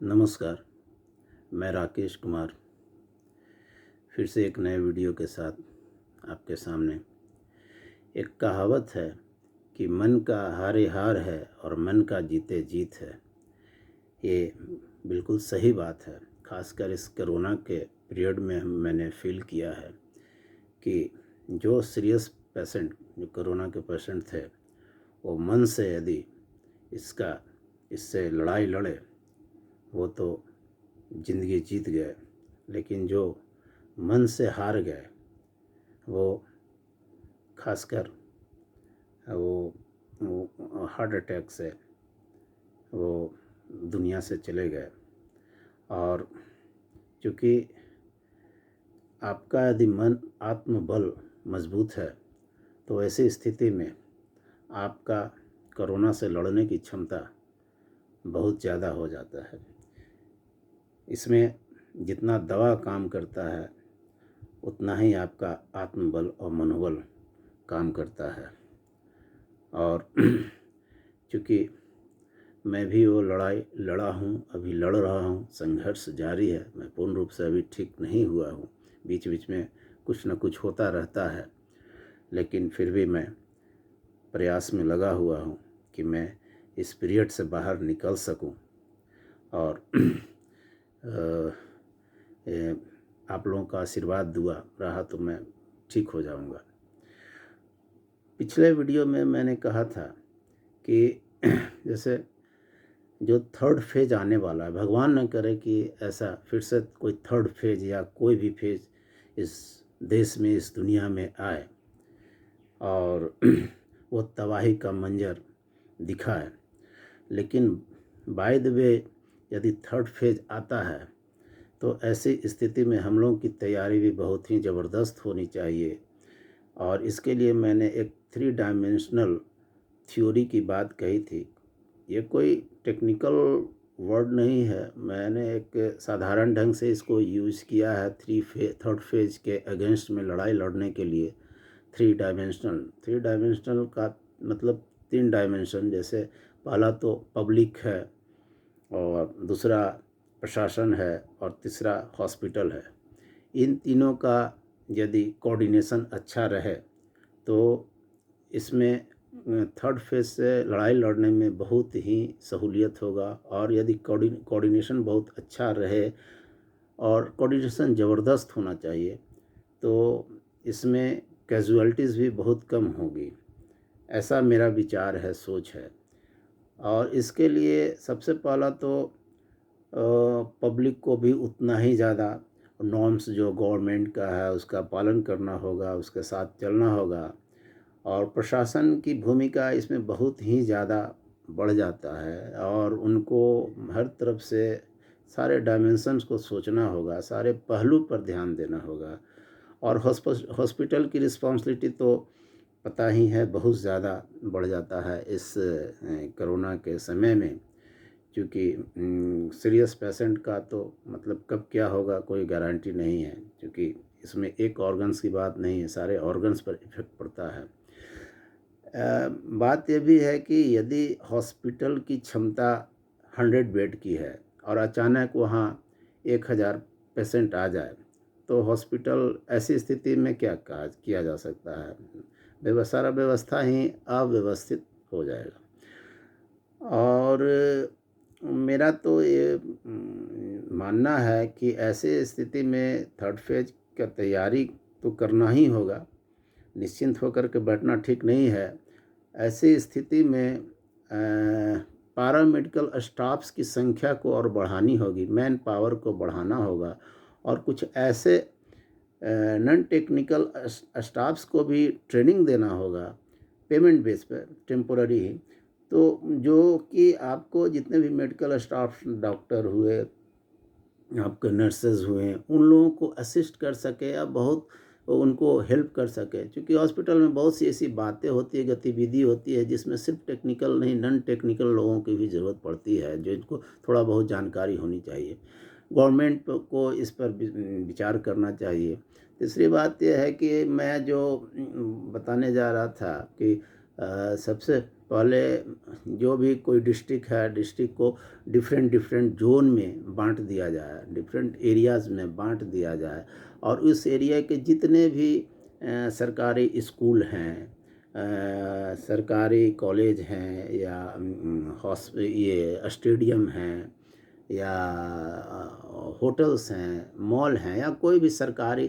नमस्कार, मैं राकेश कुमार फिर से एक नए वीडियो के साथ आपके सामने। एक कहावत है कि मन का हारे हार है और मन का जीते जीत है। ये बिल्कुल सही बात है। खासकर इस कोरोना के पीरियड में मैंने फील किया है कि जो सीरियस पेशेंट, जो कोरोना के पेशेंट थे, वो मन से यदि इससे लड़ाई लड़े वो तो ज़िंदगी जीत गए, लेकिन जो मन से हार गए वो खासकर वो हार्ट अटैक से वो दुनिया से चले गए। और चूँकि आपका यदि मन आत्मबल मजबूत है तो ऐसी स्थिति में आपका कोरोना से लड़ने की क्षमता बहुत ज़्यादा हो जाता है। इसमें जितना दवा काम करता है उतना ही आपका आत्मबल और मनोबल काम करता है। और चूँकि मैं भी वो लड़ाई लड़ा हूँ, अभी लड़ रहा हूँ, संघर्ष जारी है। मैं पूर्ण रूप से अभी ठीक नहीं हुआ हूँ, बीच बीच में कुछ न कुछ होता रहता है, लेकिन फिर भी मैं प्रयास में लगा हुआ हूँ कि मैं इस पीरियड से बाहर निकल सकूँ और आप लोगों का आशीर्वाद दुआ रहा तो मैं ठीक हो जाऊंगा। पिछले वीडियो में मैंने कहा था कि जैसे जो थर्ड फेज आने वाला है, भगवान न करे कि ऐसा फिर से कोई थर्ड फेज या कोई भी फेज इस देश में, इस दुनिया में आए और वो तबाही का मंजर दिखाए। लेकिन बाय द वे यदि थर्ड फेज आता है तो ऐसी स्थिति में हम लोगों की तैयारी भी बहुत ही ज़बरदस्त होनी चाहिए। और इसके लिए मैंने एक 3 डायमेंशनल थ्योरी की बात कही थी। ये कोई टेक्निकल वर्ड नहीं है, मैंने एक साधारण ढंग से इसको यूज़ किया है थर्ड फेज के अगेंस्ट में लड़ाई लड़ने के लिए। 3 डायमेंशनल का मतलब 3 डायमेंशन, जैसे पहला तो पब्लिक है और दूसरा प्रशासन है और तीसरा हॉस्पिटल है। इन तीनों का यदि कोऑर्डिनेशन अच्छा रहे तो इसमें थर्ड फेज से लड़ाई लड़ने में बहुत ही सहूलियत होगा। और यदि कोऑर्डिनेशन बहुत अच्छा रहे और कोऑर्डिनेशन ज़बरदस्त होना चाहिए तो इसमें कैजुअलिटीज़ भी बहुत कम होगी। ऐसा मेरा विचार है, सोच है। और इसके लिए सबसे पहला तो पब्लिक को भी उतना ही ज़्यादा नॉर्म्स जो गवर्नमेंट का है उसका पालन करना होगा, उसके साथ चलना होगा। और प्रशासन की भूमिका इसमें बहुत ही ज़्यादा बढ़ जाता है और उनको हर तरफ से सारे डायमेंशंस को सोचना होगा, सारे पहलू पर ध्यान देना होगा। और हॉस्पिटल की रिस्पॉन्सिबिलिटी तो पता ही है बहुत ज़्यादा बढ़ जाता है इस कोरोना के समय में, क्योंकि सीरियस पेशेंट का तो मतलब कब क्या होगा कोई गारंटी नहीं है, क्योंकि इसमें एक ऑर्गन्स की बात नहीं है, सारे ऑर्गन्स पर इफेक्ट पड़ता है। बात यह भी है कि यदि हॉस्पिटल की क्षमता 100 बेड की है और अचानक वहाँ 1000 पेशेंट आ जाए तो हॉस्पिटल ऐसी स्थिति में क्या किया जा सकता है। सारा व्यवस्था ही अव्यवस्थित हो जाएगा। और मेरा तो ये मानना है कि ऐसे स्थिति में थर्ड फेज का तैयारी तो करना ही होगा, निश्चिंत होकर के बैठना ठीक नहीं है। ऐसी स्थिति में पैरामेडिकल स्टाफ्स की संख्या को और बढ़ानी होगी, मैन पावर को बढ़ाना होगा और कुछ ऐसे नॉन टेक्निकल स्टाफ्स को भी ट्रेनिंग देना होगा पेमेंट बेस पर, टेम्पोररी ही। तो जो कि आपको जितने भी मेडिकल स्टाफ, डॉक्टर हुए, आपके नर्सेज हुए, उन लोगों को असिस्ट कर सके या बहुत उनको हेल्प कर सके। क्योंकि हॉस्पिटल में बहुत सी ऐसी बातें होती है, गतिविधि होती है जिसमें सिर्फ टेक्निकल नहीं, नॉन टेक्निकल लोगों की भी ज़रूरत पड़ती है, जो इनको थोड़ा बहुत जानकारी होनी चाहिए। गवर्नमेंट को इस पर विचार करना चाहिए। तीसरी बात यह है कि मैं जो बताने जा रहा था कि सबसे पहले जो भी कोई डिस्ट्रिक्ट है, डिस्ट्रिक्ट को डिफरेंट डिफरेंट जोन में बांट दिया जाए, डिफरेंट एरियाज़ में बांट दिया जाए, और उस एरिया के जितने भी सरकारी स्कूल हैं, सरकारी कॉलेज हैं, या ये स्टेडियम हैं, या होटल्स हैं, मॉल हैं, या कोई भी सरकारी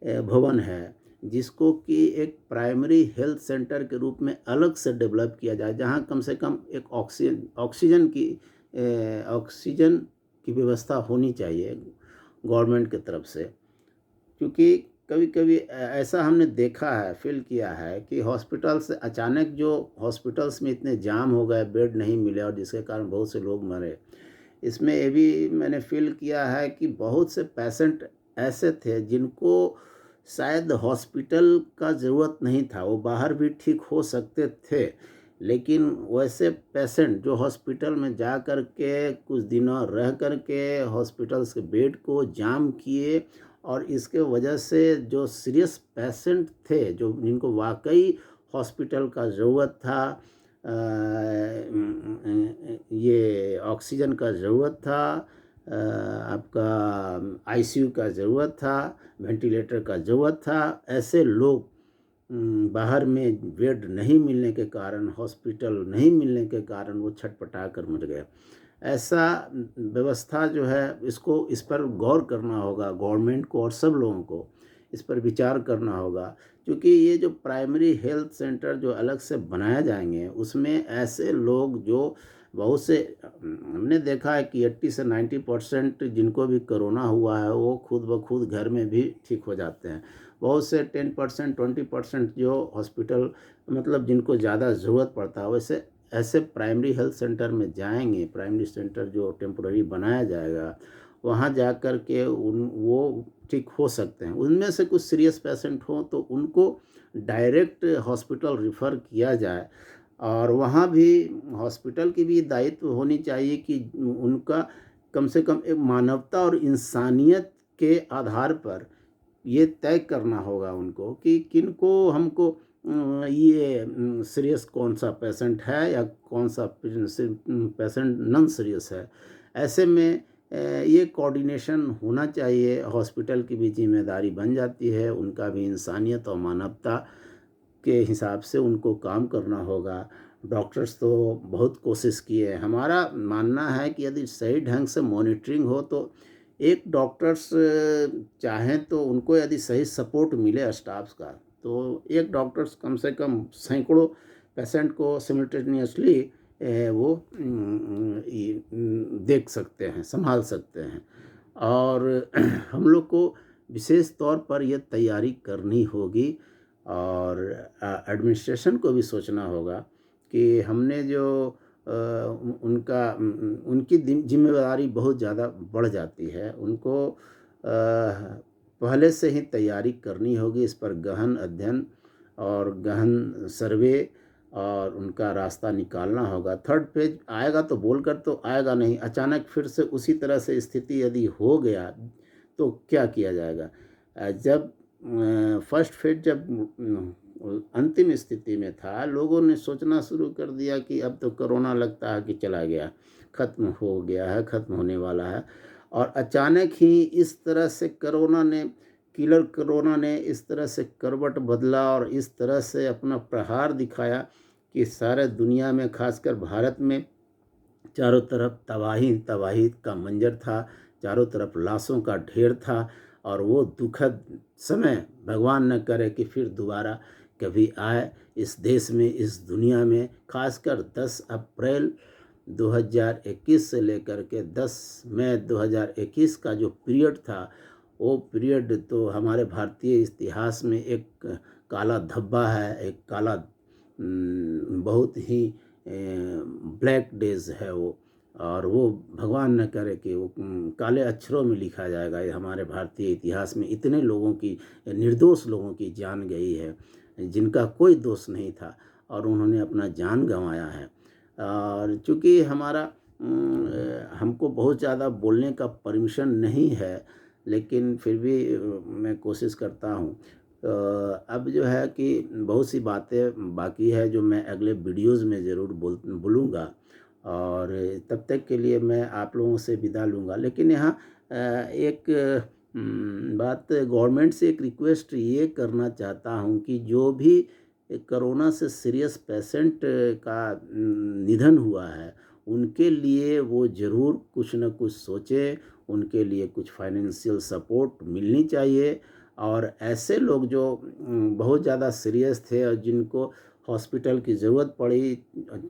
भवन है, जिसको कि एक प्राइमरी हेल्थ सेंटर के रूप में अलग से डेवलप किया जाए, जहाँ कम से कम एक ऑक्सीजन की व्यवस्था होनी चाहिए गवर्नमेंट की तरफ से। क्योंकि कभी कभी ऐसा हमने देखा है, फील किया है कि हॉस्पिटल्स अचानक, जो हॉस्पिटल्स में इतने जाम हो गए, बेड नहीं मिले, और जिसके कारण बहुत से लोग मरे। इसमें ये भी मैंने फील किया है कि बहुत से पेशेंट ऐसे थे जिनको शायद हॉस्पिटल का ज़रूरत नहीं था, वो बाहर भी ठीक हो सकते थे, लेकिन वैसे पेशेंट जो हॉस्पिटल में जा कर के कुछ दिनों रह कर के हॉस्पिटल्स के बेड को जाम किए, और इसके वजह से जो सीरियस पेशेंट थे, जो जिनको वाकई हॉस्पिटल का ज़रूरत था, ये ऑक्सीजन का ज़रूरत था, आपका आईसीयू का ज़रूरत था, वेंटिलेटर का ज़रूरत था, ऐसे लोग बाहर में बेड नहीं मिलने के कारण, हॉस्पिटल नहीं मिलने के कारण वो छटपटा कर मर गए। ऐसा व्यवस्था जो है, इस पर गौर करना होगा गवर्नमेंट को, और सब लोगों को इस पर विचार करना होगा। क्योंकि ये जो प्राइमरी हेल्थ सेंटर जो अलग से बनाए जाएंगे, उसमें ऐसे लोग जो बहुत से, हमने देखा है कि 80 से 90% जिनको भी कोरोना हुआ है, वो खुद ब खुद घर में भी ठीक हो जाते हैं। बहुत से 10% 20% जो हॉस्पिटल, मतलब जिनको ज़्यादा ज़रूरत पड़ता है, वैसे ऐसे प्राइमरी हेल्थ सेंटर में जाएंगे, प्राइमरी सेंटर जो टेम्पोररी बनाया जाएगा, वहाँ जा कर के वो ठीक हो सकते हैं। उनमें से कुछ सीरियस पेशेंट हों तो उनको डायरेक्ट हॉस्पिटल रिफ़र किया जाए, और वहाँ भी हॉस्पिटल की भी दायित्व होनी चाहिए कि उनका कम से कम एक मानवता और इंसानियत के आधार पर ये तय करना होगा उनको कि किनको हमको ये सीरियस कौन सा पेशेंट है, या कौन सा पेशेंट नॉन सीरियस है। ऐसे में ये कोऑर्डिनेशन होना चाहिए, हॉस्पिटल की भी जिम्मेदारी बन जाती है, उनका भी इंसानियत और मानवता के हिसाब से उनको काम करना होगा। डॉक्टर्स तो बहुत कोशिश किए हैं। हमारा मानना है कि यदि सही ढंग से मॉनिटरिंग हो तो एक डॉक्टर्स चाहें तो उनको यदि सही सपोर्ट मिले स्टाफ्स का, तो एक डॉक्टर्स कम से कम सैकड़ों पेशेंट को सिमिल्टेनियसली वो देख सकते हैं, संभाल सकते हैं। और हम लोग को विशेष तौर पर ये तैयारी करनी होगी, और एडमिनिस्ट्रेशन को भी सोचना होगा कि हमने जो उनकी जिम्मेदारी बहुत ज़्यादा बढ़ जाती है, उनको पहले से ही तैयारी करनी होगी, इस पर गहन अध्ययन और गहन सर्वे, और उनका रास्ता निकालना होगा। थर्ड फेज आएगा तो बोलकर तो आएगा नहीं, अचानक फिर से उसी तरह से स्थिति यदि हो गया तो क्या किया जाएगा। जब फर्स्ट फेज जब अंतिम स्थिति में था, लोगों ने सोचना शुरू कर दिया कि अब तो कोरोना लगता है कि चला गया, ख़त्म हो गया है, ख़त्म होने वाला है। और अचानक ही इस तरह से किलर कोरोना ने इस तरह से करवट बदला, और इस तरह से अपना प्रहार दिखाया कि सारे दुनिया में, खासकर भारत में, चारों तरफ तबाही तबाही का मंजर था, चारों तरफ लाशों का ढेर था। और वो दुखद समय भगवान न करे कि फिर दोबारा कभी आए इस देश में, इस दुनिया में। खासकर 10 अप्रैल 2021 से लेकर के 10 मई 2021 का जो पीरियड था, वो पीरियड तो हमारे भारतीय इतिहास में एक काला धब्बा है, एक काला बहुत ही ब्लैक डेज है वो। और वो भगवान न करे कि वो काले अक्षरों में लिखा जाएगा। ये हमारे भारतीय इतिहास में इतने लोगों की, निर्दोष लोगों की जान गई है, जिनका कोई दोष नहीं था, और उन्होंने अपना जान गंवाया है। और चूँकि हमको बहुत ज़्यादा बोलने का परमिशन नहीं है, लेकिन फिर भी मैं कोशिश करता हूँ अब जो है कि बहुत सी बातें बाकी है जो मैं अगले वीडियोज़ में ज़रूर बोलूँगा, और तब तक के लिए मैं आप लोगों से विदा लूँगा। लेकिन यहाँ एक बात गवर्नमेंट से एक रिक्वेस्ट ये करना चाहता हूँ कि जो भी कोरोना से सीरियस पेशेंट का निधन हुआ है, उनके लिए वो ज़रूर कुछ न कुछ सोचे, उनके लिए कुछ फाइनेंशियल सपोर्ट मिलनी चाहिए। और ऐसे लोग जो बहुत ज़्यादा सीरियस थे और जिनको हॉस्पिटल की ज़रूरत पड़ी,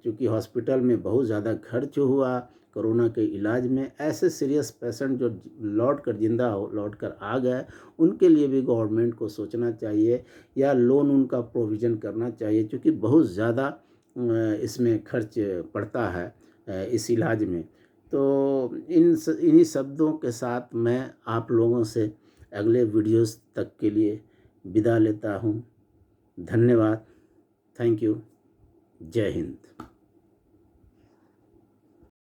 चूँकि हॉस्पिटल में बहुत ज़्यादा खर्च हुआ कोरोना के इलाज में, ऐसे सीरियस पेशेंट जो लौट कर आ गए, उनके लिए भी गवर्नमेंट को सोचना चाहिए या लोन उनका प्रोविज़न करना चाहिए, क्योंकि बहुत ज़्यादा इसमें खर्च पड़ता है इस इलाज में। तो इन्हीं शब्दों के साथ मैं आप लोगों से अगले वीडियोस तक के लिए विदा लेता हूँ। धन्यवाद। Thank you. जय हिंद।